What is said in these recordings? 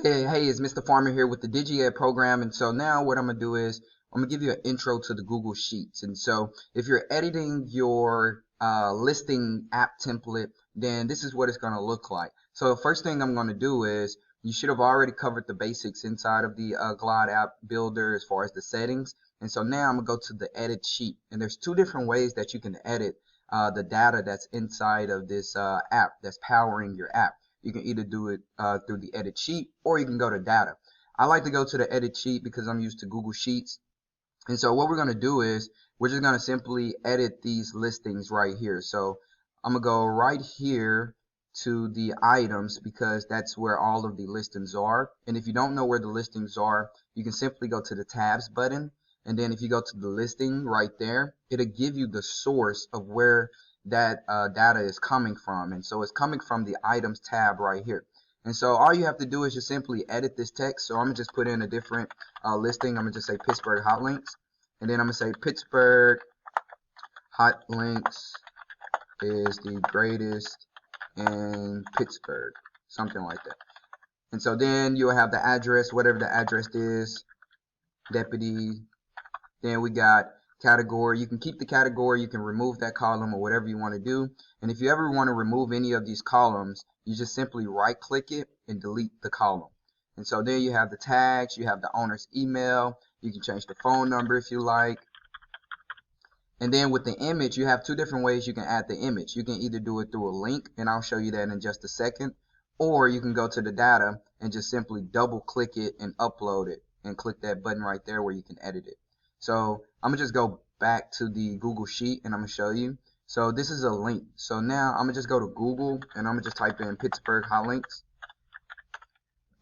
Hey, it's Mr. Farmer here with the DigiEd program. And so now what I'm going to do is I'm going to give you an intro to the Google Sheets. And so if you're editing your listing app template, then this is what it's going to look like. So the first thing I'm going to do is you should have already covered the basics inside of the Glide app builder as far as the settings. And so now I'm going to go to the edit sheet. And there's two different ways that you can edit the data that's inside of this app that's powering your app. You can either do it through the edit sheet or you can go to data. I like to go to the edit sheet because I'm used to Google Sheets. And so what we're going to do is we're just going to simply edit these listings right here. So I'm going to go right here to the items because that's where all of the listings are. And if you don't know where the listings are, you can simply go to the tabs button. And then if you go to the listing right there, it'll give you the source of where that data is coming from. And so it's coming from the items tab right here. And so all you have to do is just simply edit this text. So I'm going to just put in a different listing. I'm going to just say Pittsburgh hot links. And then I'm going to say Pittsburgh hot links is the greatest in Pittsburgh. Something like that. And so then you'll have the address, whatever the address is, deputy. Then we got category. You can keep the category, you can remove that column or whatever you want to do. And if you ever want to remove any of these columns, you just simply right click it and delete the column. And so then you have the tags, you have the owner's email, you can change the phone number if you like. And then with the image, you have two different ways you can add the image. You can either do it through a link, and I'll show you that in just a second, or you can go to the data and just simply double click it and upload it and click that button right there where you can edit it. So I'm going to just go back to the Google Sheet and I'm going to show you. So this is a link. So now I'm going to just go to Google and I'm going to just type in Pittsburgh hot links.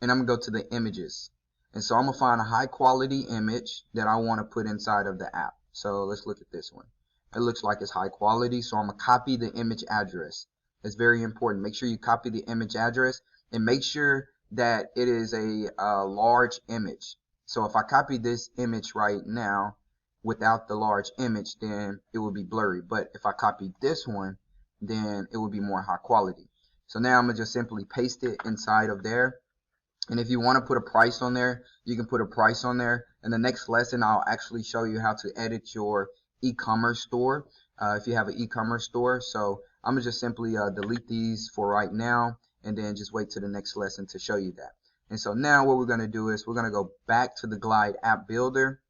And I'm going to go to the images. And so I'm going to find a high quality image that I want to put inside of the app. So let's look at this one. It looks like it's high quality. So I'm going to copy the image address. It's very important. Make sure you copy the image address and make sure that it is a large image. So if I copy this image right now without the large image, then it will be blurry. But if I copy this one, then it will be more high quality. So now I'm going to just simply paste it inside of there. And if you want to put a price on there, you can put a price on there. In the next lesson, I'll actually show you how to edit your e-commerce store if you have an e-commerce store. So I'm going to just simply delete these for right now and then just wait to the next lesson to show you that. And so now what we're going to do is we're going to go back to the Glide app builder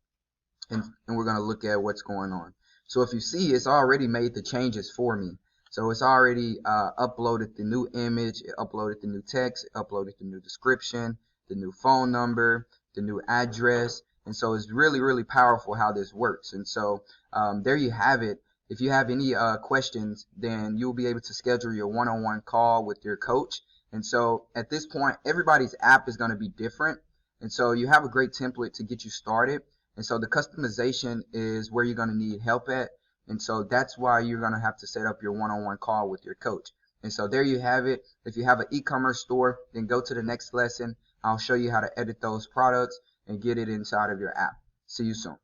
and we're going to look at what's going on. So if you see, it's already made the changes for me. So it's already uploaded the new image, it uploaded the new text, it uploaded the new description, the new phone number, the new address. And so it's really, really powerful how this works. And so there you have it. If you have any questions, then you'll be able to schedule your one-on-one call with your coach. And so at this point, everybody's app is going to be different. And so you have a great template to get you started. And so the customization is where you're going to need help at. And so that's why you're going to have to set up your one-on-one call with your coach. And so there you have it. If you have an e-commerce store, then go to the next lesson. I'll show you how to edit those products and get it inside of your app. See you soon.